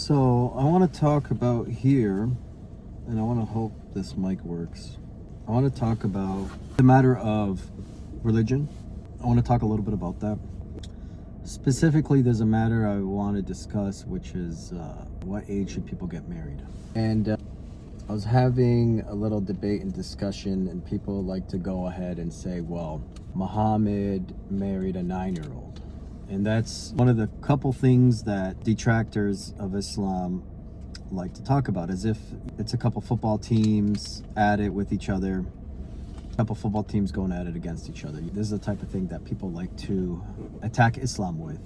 So I want to talk about here, and I want to hope this mic works. I want to talk about the matter of religion. I want to talk a little bit about that. Specifically, there's a matter I want to discuss, which is what age should people get married? And I was having a little debate and discussion, and people like to go ahead and say, well, Muhammad married a 9-year-old. And that's one of the couple things that detractors of Islam like to talk about, as if it's a couple football teams at it with each other, a couple football teams going at it against each other. This is the type of thing that people like to attack Islam with.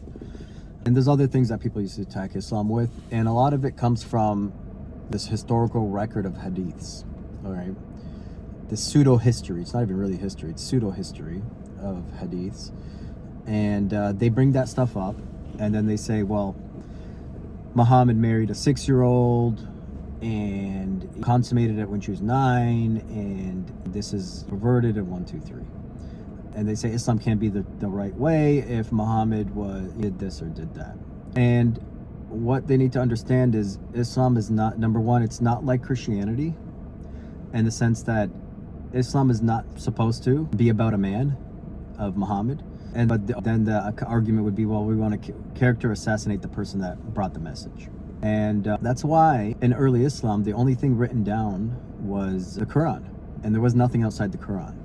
And there's other things that people used to attack Islam with, and a lot of it comes from this historical record of hadiths, all right? This pseudo-history, it's not even really history, it's pseudo-history of hadiths. And they bring that stuff up, and then they say, well, Muhammad married a 6-year-old and consummated it when she was 9, and this is perverted and 1, 2, 3. And they say Islam can't be the right way if Muhammad did this or did that. And what they need to understand is Islam is not, number one, it's not like Christianity in the sense that Islam is not supposed to be about a man of Muhammad. But then the argument would be, well, we want to character assassinate the person that brought the message. And that's why in early Islam, the only thing written down was the Quran. And there was nothing outside the Quran.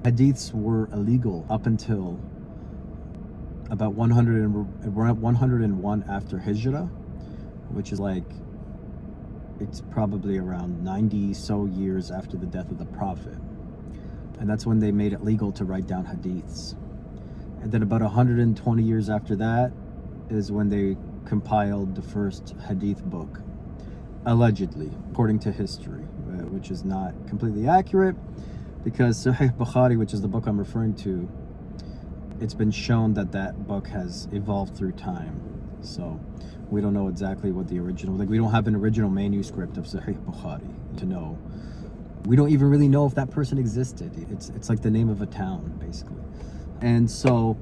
Hadiths were illegal up until about 101 after Hijrah, which is like, it's probably around 90 so years after the death of the Prophet. And that's when they made it legal to write down hadiths. And then about 120 years after that is when they compiled the first hadith book, allegedly, according to history, which is not completely accurate, because Sahih Bukhari, which is the book I'm referring to, it's been shown that that book has evolved through time. So we don't know exactly what the original, like we don't have an original manuscript of Sahih Bukhari to know. We don't even really know if that person existed. It's like the name of a town, basically. And so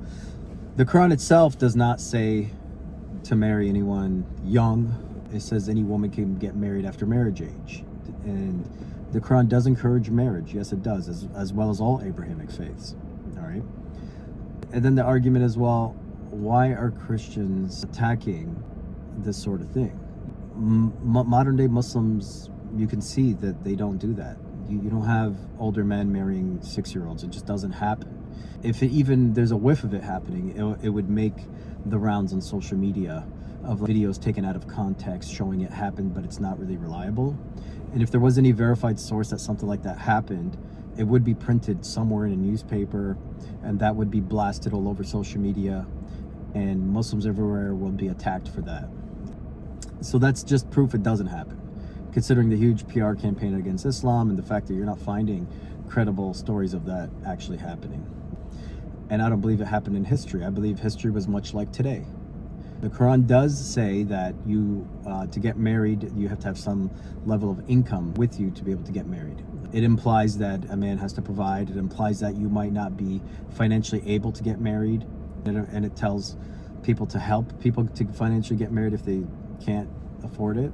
the Quran itself does not say to marry anyone young. It says any woman can get married after marriage age. And the Quran does encourage marriage. Yes, it does, as well as all Abrahamic faiths. All right. And then the argument is, well, why are Christians attacking this sort of thing? Modern day Muslims, you can see that they don't do that. You don't have older men marrying 6-year-olds. It just doesn't happen. If even there's a whiff of it happening, it would make the rounds on social media of videos taken out of context showing it happened, but it's not really reliable. And if there was any verified source that something like that happened, it would be printed somewhere in a newspaper, and that would be blasted all over social media, and Muslims everywhere will be attacked for that. So that's just proof it doesn't happen, considering the huge PR campaign against Islam and the fact that you're not finding credible stories of that actually happening. And I don't believe it happened in history. I believe history was much like today. The Quran does say that you, to get married, you have to have some level of income with you to be able to get married. It implies that a man has to provide. It implies that you might not be financially able to get married. And it tells people to help people to financially get married if they can't afford it.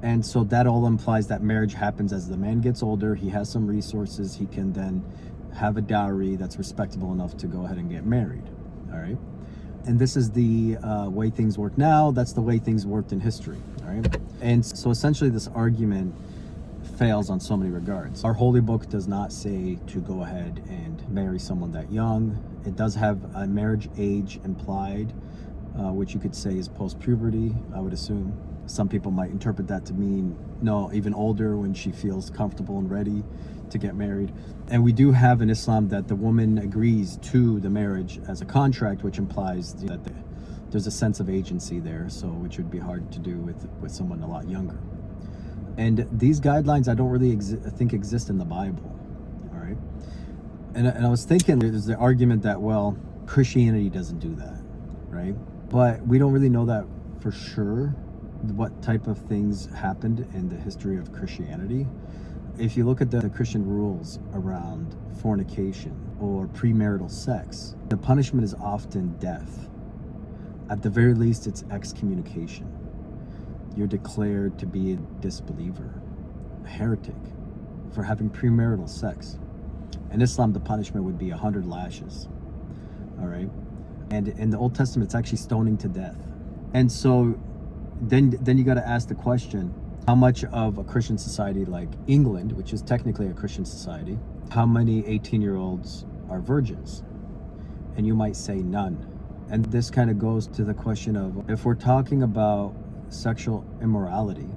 And so that all implies that marriage happens as the man gets older, he has some resources, he can then have a dowry that's respectable enough to go ahead and get married, all right? And this is the way things work now. That's the way things worked in history, all right? And so essentially this argument fails on so many regards. Our holy book does not say to go ahead and marry someone that young. It does have a marriage age implied, which you could say is post-puberty, I would assume. Some people might interpret that to mean, no, even older, when she feels comfortable and ready to get married. And we do have in Islam that the woman agrees to the marriage as a contract, which implies that there's a sense of agency there, so which would be hard to do with someone a lot younger. And these guidelines I don't really think exist in the Bible, all right? And I was thinking, there's the argument that, well, Christianity doesn't do that, right? But we don't really know that for sure, what type of things happened in the history of Christianity. If you look at the Christian rules around fornication or premarital sex, the punishment is often death. At the very least, it's excommunication. you're declared to be a disbeliever, a heretic, for having premarital sex. In Islam, the punishment would be 100 lashes. All right. And in the Old Testament, it's actually stoning to death. And so then you got to ask the question, how much of a Christian society like England, which is technically a Christian society, how many 18-year-olds are virgins? And you might say none. And this kind of goes to the question of, if we're talking about sexual immorality,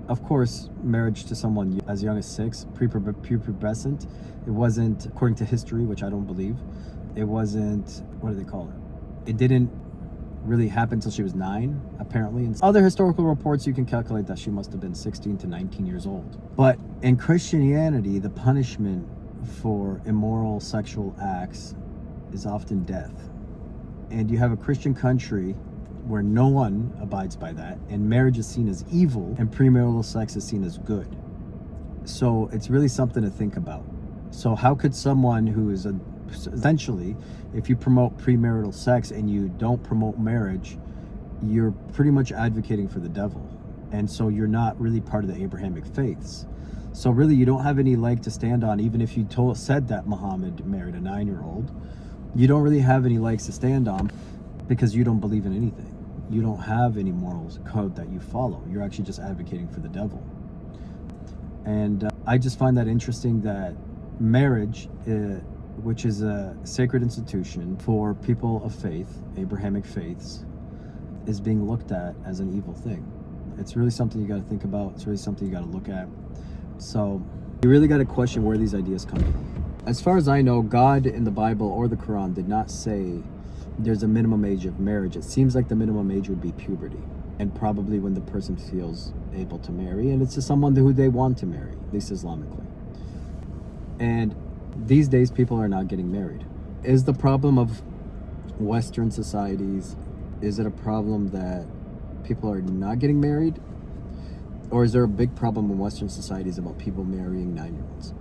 of course, marriage to someone as young as 6, prepubescent, it wasn't, according to history, which I don't believe, it wasn't, what do they call it? It didn't really happen until she was 9, apparently. In other historical reports, you can calculate that she must have been 16 to 19 years old. But in Christianity, the punishment for immoral sexual acts is often death. And you have a Christian country where no one abides by that, and marriage is seen as evil, and premarital sex is seen as good. So it's really something to think about. So how could someone who is essentially, if you promote premarital sex and you don't promote marriage, you're pretty much advocating for the devil. And so you're not really part of the Abrahamic faiths. So really, you don't have any leg to stand on. Even if you said that Muhammad married a 9-year-old, you don't really have any legs to stand on, because you don't believe in anything. You don't have any morals code that you follow. You're actually just advocating for the devil. And I just find that interesting that marriage, which is a sacred institution for people of faith, Abrahamic faiths, is being looked at as an evil thing. It's really something you got to think about. It's really something you got to look at. So you really got to question where these ideas come from. As far as I know, God in the Bible or the Quran did not say there's a minimum age of marriage. It seems like the minimum age would be puberty, and probably when the person feels able to marry, and it's to someone who they want to marry, at least Islamically. And these days, people are not getting married. Is the problem of Western societies, is it a problem that people are not getting married? Or is there a big problem in Western societies about people marrying 9-year-olds?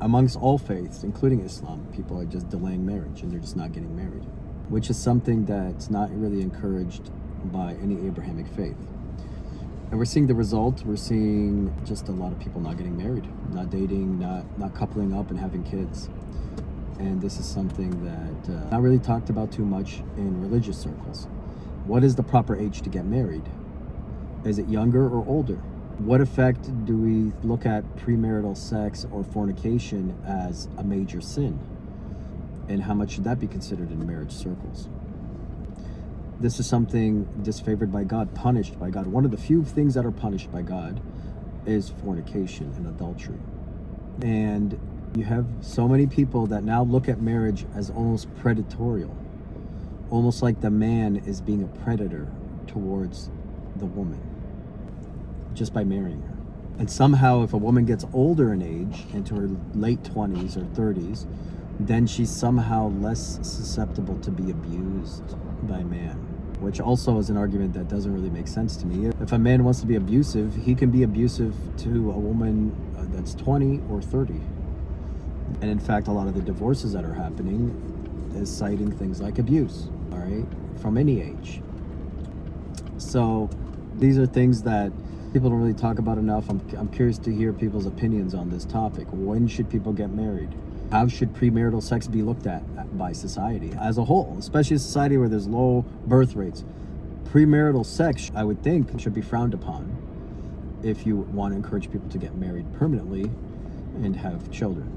Amongst all faiths, including Islam, people are just delaying marriage and they're just not getting married, which is something that's not really encouraged by any Abrahamic faith. And we're seeing the result. We're seeing just a lot of people not getting married, not dating, not coupling up and having kids. And this is something that not really talked about too much in religious circles. What is the proper age to get married? Is it younger or older? What effect do we look at premarital sex or fornication as a major sin? And how much should that be considered in marriage circles? This is something disfavored by God, punished by God. One of the few things that are punished by God is fornication and adultery. And you have so many people that now look at marriage as almost predatorial, almost like the man is being a predator towards the woman just by marrying her. And somehow, if a woman gets older in age, into her late 20s or 30s, then she's somehow less susceptible to be abused by man, which also is an argument that doesn't really make sense to me. If a man wants to be abusive, he can be abusive to a woman that's 20 or 30. And in fact, a lot of the divorces that are happening is citing things like abuse, all right, from any age. So these are things that people don't really talk about enough. I'm curious to hear people's opinions on this topic. When should people get married? How should premarital sex be looked at by society as a whole, especially a society where there's low birth rates? Premarital sex, I would think, should be frowned upon if you want to encourage people to get married permanently and have children.